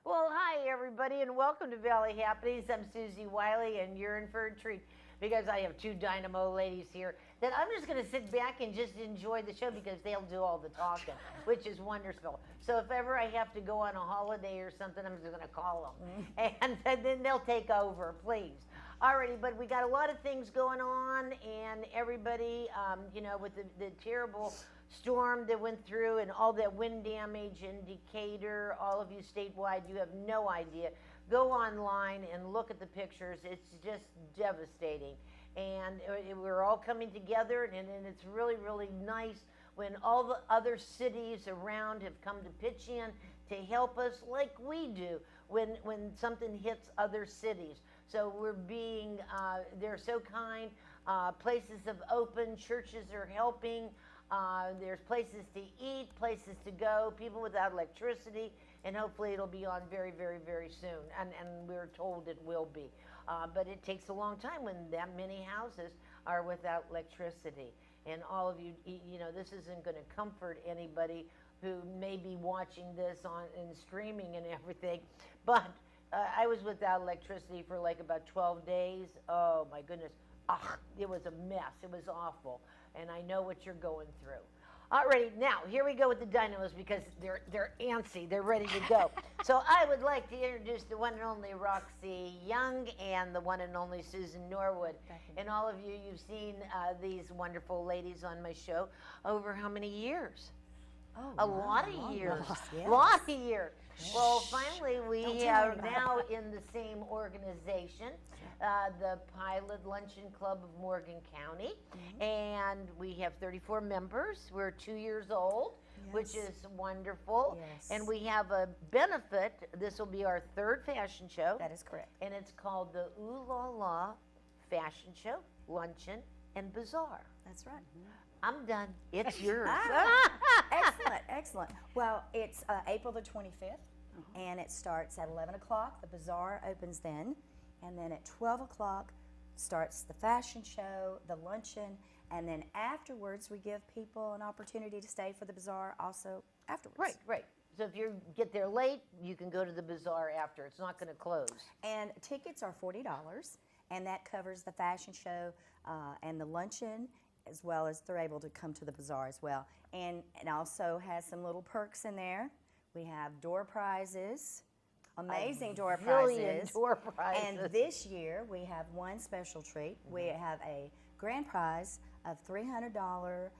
Well, hi everybody, and welcome to Valley Happenings. I'm Susie Wiley, and you're in for a treat because I have two dynamo ladies here that I'm just going to sit back and just enjoy the show because they'll do all the talking, which is wonderful. So if ever I have to go on a holiday or something, I'm just going to call them, and then they'll take over, please. Alrighty, but we got a lot of things going on, and everybody, with the terrible storm that went through and all that wind damage in Decatur, all of you statewide, you have no idea. Go online and look at the pictures. It's just devastating. And we're all coming together, and it's really, really nice when all the other cities around have come to pitch in to help us like we do when something hits other cities. So we're being, they're so kind. Places have opened, churches are helping. There's places to eat, places to go, people without electricity, and hopefully it'll be on very, very, very soon. And we're told it will be. But it takes a long time when that many houses are without electricity. And all of you, this isn't going to comfort anybody who may be watching this on and streaming and everything. But I was without electricity for like about 12 days. Oh my goodness. It was a mess. It was awful. And I know what you're going through. Alrighty, now here we go with the dynamos because they're antsy. They're ready to go. So I would like to introduce the one and only Roxy Young and the one and only Susan Norwood. And all of you, you've seen these wonderful ladies on my show over how many years? A lot of years. Yes. Lot of years. Well, finally, we are now in the same organization, the Pilot Luncheon Club of Morgan County, and we have 34 members. We're 2 years old, which is wonderful. Yes. And we have a benefit. This will be our third fashion show. That is correct. And it's called the Ooh La La Fashion Show, Luncheon, and Bazaar. That's right. I'm done. It's yours. Excellent, excellent. Well, it's April the 25th, and it starts at 11 o'clock. The bazaar opens then, and then at 12 o'clock starts the fashion show, the luncheon, and then afterwards we give people an opportunity to stay for the bazaar also afterwards. Right. So if you get there late, you can go to the bazaar after. It's not going to close. And tickets are $40, and that covers the fashion show and the luncheon, as well as they're able to come to the bazaar as well. And it also has some little perks in there. We have door prizes, amazing door prizes. Door prizes. And this year we have one special treat. We have a grand prize of $300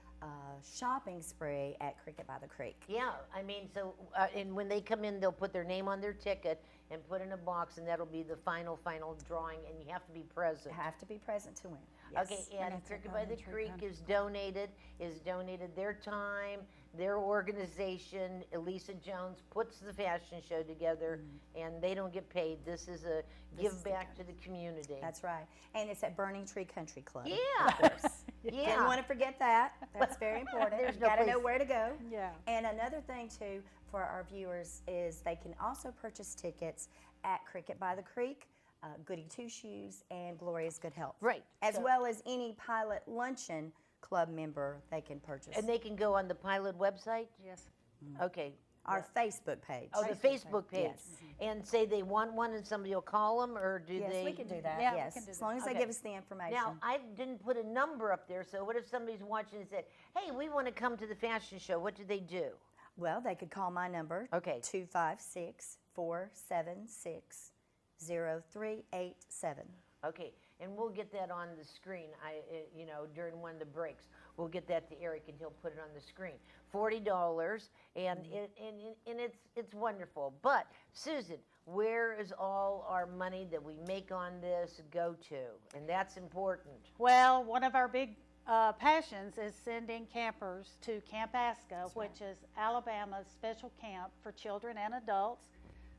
shopping spree at Cricket by the Creek. Yeah, I mean, so, and when they come in, they'll put their name on their ticket and put in a box, and that'll be the final drawing, and you have to be present. Have to be present to win. Yes. Okay, and Cricket by the Creek is donated their time, their organization. Elisa Jones puts the fashion show together, and they don't get paid. This is a give back to the community. That's right. And it's at Burning Tree Country Club. Yeah. Of course. Yeah. Didn't want to forget that. That's very important. There's You've no got to place- know where to go. Yeah. And another thing, too, for our viewers is they can also purchase tickets at Cricket by the Creek, Goody Two Shoes, and Gloria's Good Health. Right. As So- well as any Pilot Luncheon Club member they can purchase. And they can go on the Pilot website? Yes. Okay. our Facebook page. Oh, the Facebook page. Yes. And say they want one and somebody will call them, or do Yes, they? we can do that. Yeah, we yes, can do as that. long as they Okay. give us the information. Now, I didn't put a number up there, so what if somebody's watching and said, hey, we want to come to the fashion show? What do they do? well, they could call my number. Okay. 256-476-0387. Okay, and we'll get that on the screen. During one of the breaks, we'll get that to Eric, and he'll put it on the screen. $40, and it's wonderful. But Susan, where is all our money that we make on this go to? And that's important. Well, one of our big passions is sending campers to Camp ASCA, which is Alabama's special camp for children and adults.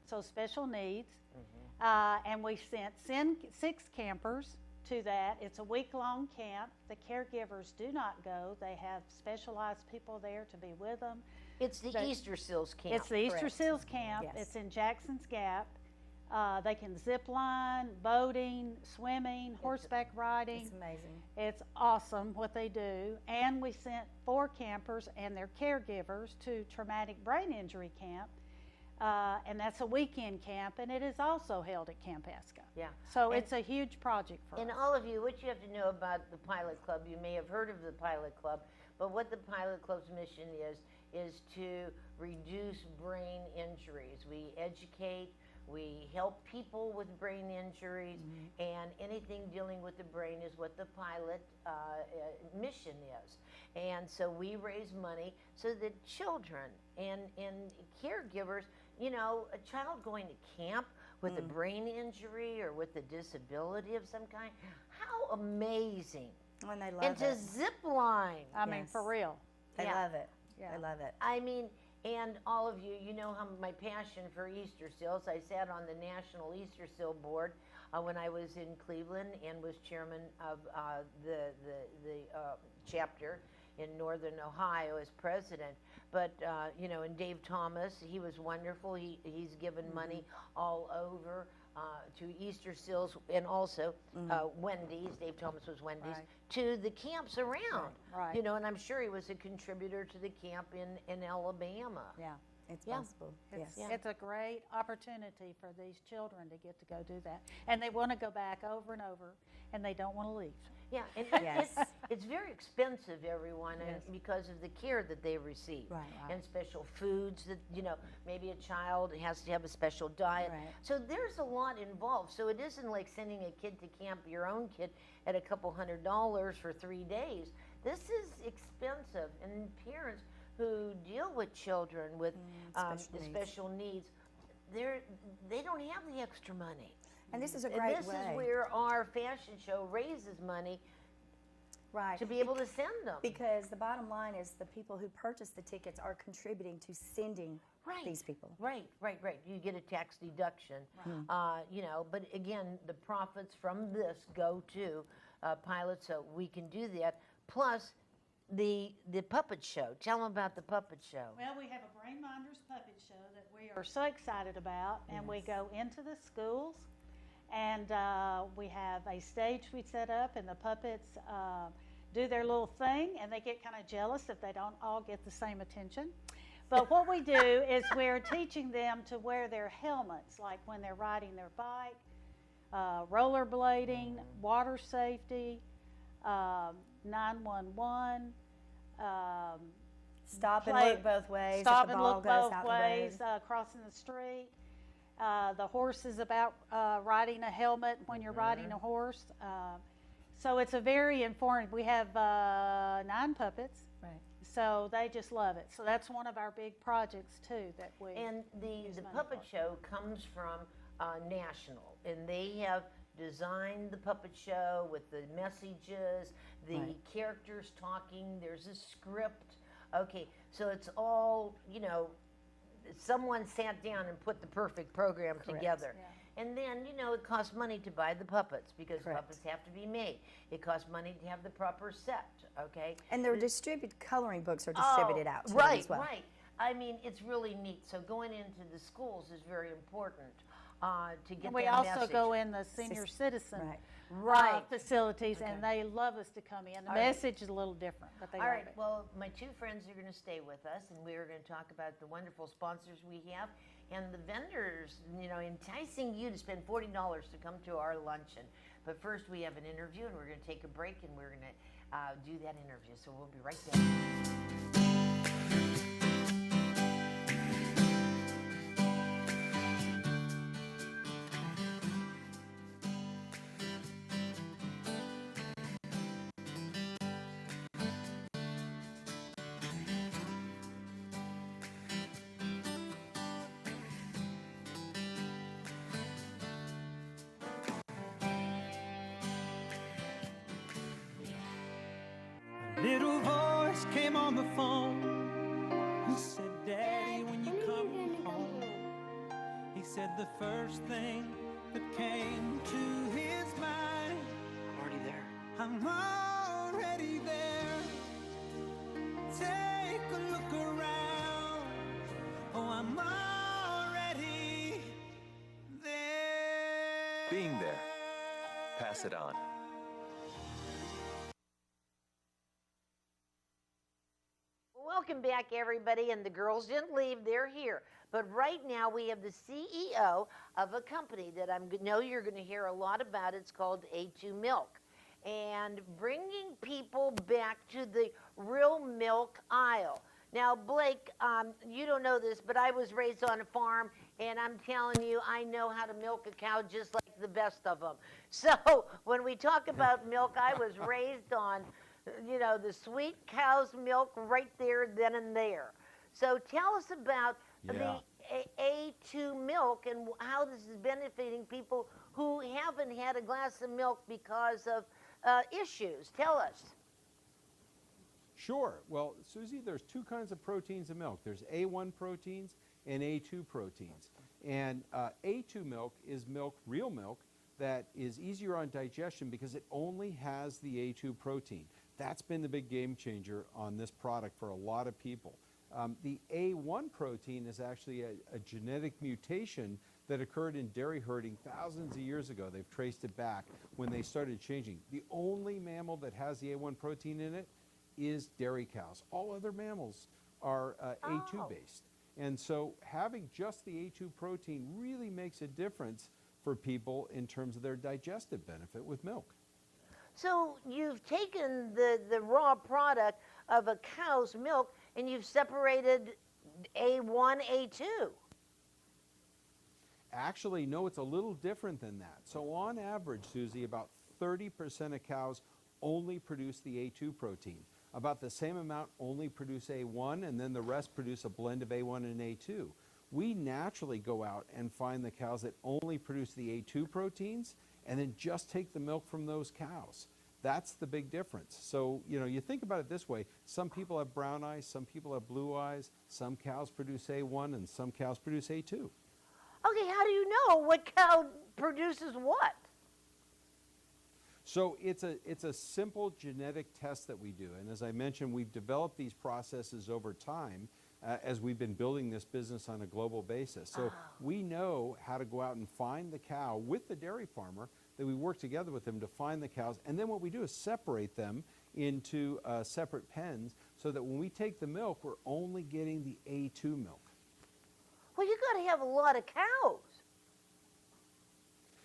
so special needs. Mm-hmm. And we send 6 campers to that. It's a week-long camp. The caregivers do not go. They have specialized people there to be with them. It's the They- Easter Seals camp. It's the Easter correct. Seals camp. Yes. It's in Jackson's Gap. They can zip line, boating, swimming, horseback riding. It's amazing. It's awesome what they do. And we sent 4 campers and their caregivers to traumatic brain injury camp. And that's a weekend camp, and it is also held at Camp Eska. Yeah. So And- it's a huge project for And us. all of you, what you have to know about the Pilot Club, you may have heard of the Pilot Club, but what the Pilot Club's mission is to reduce brain injuries. We educate, we help people with brain injuries, and anything dealing with the brain is what the Pilot mission is. And so we raise money so that children and caregivers, you know, a child going to camp with a brain injury or with a disability of some kind, how amazing. And they love And to it. zip line. I mean, Yes. for real. They Yeah. love it. Yeah. They love it. I mean, and all of you, you know how my passion for Easter seals. I sat on the National Easter Seal Board when I was in Cleveland and was chairman of the chapter in Northern Ohio as president. But you know, and Dave Thomas, he was wonderful. He's given money all over to Easter Seals and also Wendy's. Dave Thomas was Wendy's Right. to the camps around. Right. You know, and I'm sure he was a contributor to the camp in Alabama. Yeah, it's Yeah. possible. It's, Yes. it's a great opportunity for these children to get to go do that. And they want to go back over and over, and they don't want to leave. Yeah, and Yes. it's very expensive, everyone, and Yes. because of the care that they receive. Right. And special foods that, you know, maybe a child has to have a special diet. Right. So there's a lot involved. So it isn't like sending a kid to camp, your own kid, at a couple $100 for 3 days. This is expensive, and parents who deal with children with special needs. they don't have the extra money. And this is a And great this way. is where our fashion show raises money Right. to be able to send them. Because the bottom line is the people who purchase the tickets are contributing to sending Right. these people. Right. You get a tax deduction, you know. But again, the profits from this go to Pilot, so we can do that. Plus, the puppet show. Tell them about the puppet show. Well, we have a Brainminders puppet show that we are so excited about, and we go into the schools, and we have a stage we set up, and the puppets do their little thing, and they get kind of jealous if they don't all get the same attention. But what we do is we're teaching them to wear their helmets, like when they're riding their bike, rollerblading, water safety, 911. Stop and Play- look both ways. if Stop the and ball look goes both out the ways, road. crossing the street. The horse is about riding a helmet when you're riding a horse. So it's a very informative. We have 9 puppets, Right. so they just love it. So that's one of our big projects too that we. And the use money puppet for. show comes from National, and they have designed the puppet show with the messages, the Right. characters talking. There's a script. Okay, so it's all, you know, someone sat down and put the perfect program together. Yeah. And then, you know, it costs money to buy the puppets because Correct. puppets have to be made. It costs money to have the proper set, okay? And their distributed coloring books are distributed out to them right, as well. Right. I mean, it's really neat. So going into the schools is very important to get And we that also message. go in the senior citizen Right. Right. facilities, and they love us to come in. The All right. message is a little different, but they All love right. it. Well, my 2 friends are going to stay with us, and we are going to talk about the wonderful sponsors we have and the vendors, you know, enticing you to spend $40 to come to our luncheon. But first, we have an interview, and we're going to take a break, and we're going to do that interview. So we'll be right back. Little voice came on the phone and said, Daddy, when you come home. He said the first thing that came to his mind. I'm already there. I'm already there. Take a look around. Oh, I'm already there. Being there. Pass it on. Welcome back, everybody, and the girls didn't leave, they're here. But right now we have the CEO of a company that I know you're going to hear a lot about. It's called A2 Milk. And bringing people back to the real milk aisle. Now, Blake, you don't know this, but I was raised on a farm, and I'm telling you, I know how to milk a cow just like the best of them. So when we talk about milk, I was raised on, you know, the sweet cow's milk right there, then and there. So tell us about the A2 milk and how this is benefiting people who haven't had a glass of milk because of issues. Tell us. Sure. Well, Susie, there's two kinds of proteins in milk. There's A1 proteins and A2 proteins. And A2 milk is milk, real milk, that is easier on digestion because it only has the A2 protein. That's been the big game changer on this product for a lot of people. The A1 protein is actually a genetic mutation that occurred in dairy herding thousands of years ago. They've traced it back when they started changing. The only mammal that has the A1 protein in it is dairy cows. All other mammals are A2 based. And so having just the A2 protein really makes a difference for people in terms of their digestive benefit with milk. So you've taken the raw product of a cow's milk and you've separated A1, A2. Actually, no, it's a little different than that. So on average, Susie, about 30% of cows only produce the A2 protein. About the same amount only produce A1, and then the rest produce a blend of A1 and A2. We naturally go out and find the cows that only produce the A2 proteins and then just take the milk from those cows. That's the big difference. So, you know, you think about it this way. Some people have brown eyes, some people have blue eyes, some cows produce A1 and some cows produce A2. Okay, how do you know what cow produces what? So it's a simple genetic test that we do. And as I mentioned, we've developed these processes over time as we've been building this business on a global basis. So we know how to go out and find the cow with the dairy farmer, that we work together with them to find the cows. And then what we do is separate them into separate pens so that when we take the milk, we're only getting the A2 milk. Well, you got to have a lot of cows.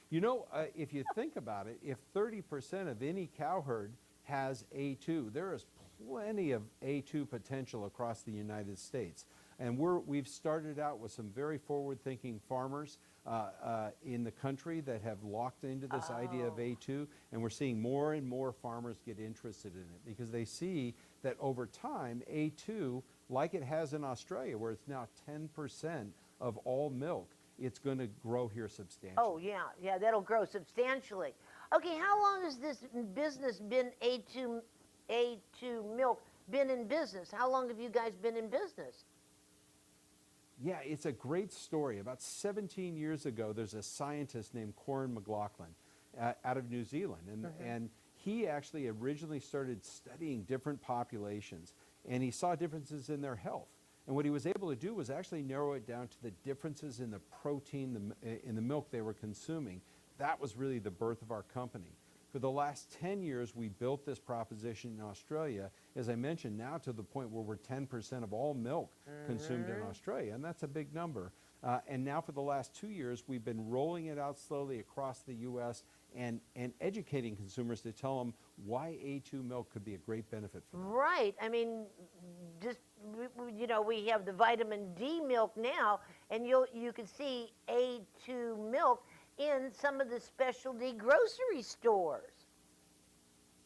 You know, if you think about it, if 30% of any cow herd has A2, there is plenty of A2 potential across the United States. And we've started out with some very forward-thinking farmers in the country that have locked into this idea of A2, and we're seeing more and more farmers get interested in it because they see that over time, A2, like it has in Australia, where it's now 10% of all milk, it's going to grow here substantially. Oh, yeah, that'll grow substantially. Okay, how long has this business been, A2 milk, been in business? How long have you guys been in business? Yeah, it's a great story. About 17 years ago, there's a scientist named Corin McLaughlin out of New Zealand. And he actually originally started studying different populations, and he saw differences in their health. And what he was able to do was actually narrow it down to the differences in the protein in the milk they were consuming. That was really the birth of our company. For the last 10 years, we built this proposition in Australia, as I mentioned, now to the point where we're 10% of all milk consumed in Australia, and that's a big number. And now for the last 2 years, we've been rolling it out slowly across the U.S. and educating consumers to tell them why A2 milk could be a great benefit for them. Right. I mean, just, you know, we have the vitamin D milk now, and you can see A2 milk in some of the specialty grocery stores.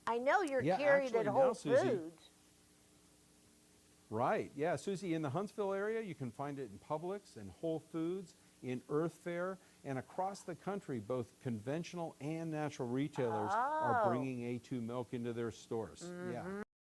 I know you're carried actually at now, Whole Susie, Foods. Right, yeah, Susie, in the Huntsville area, you can find it in Publix and Whole Foods, in Earth Fare, and across the country, both conventional and natural retailers are bringing A2 milk into their stores. Yeah.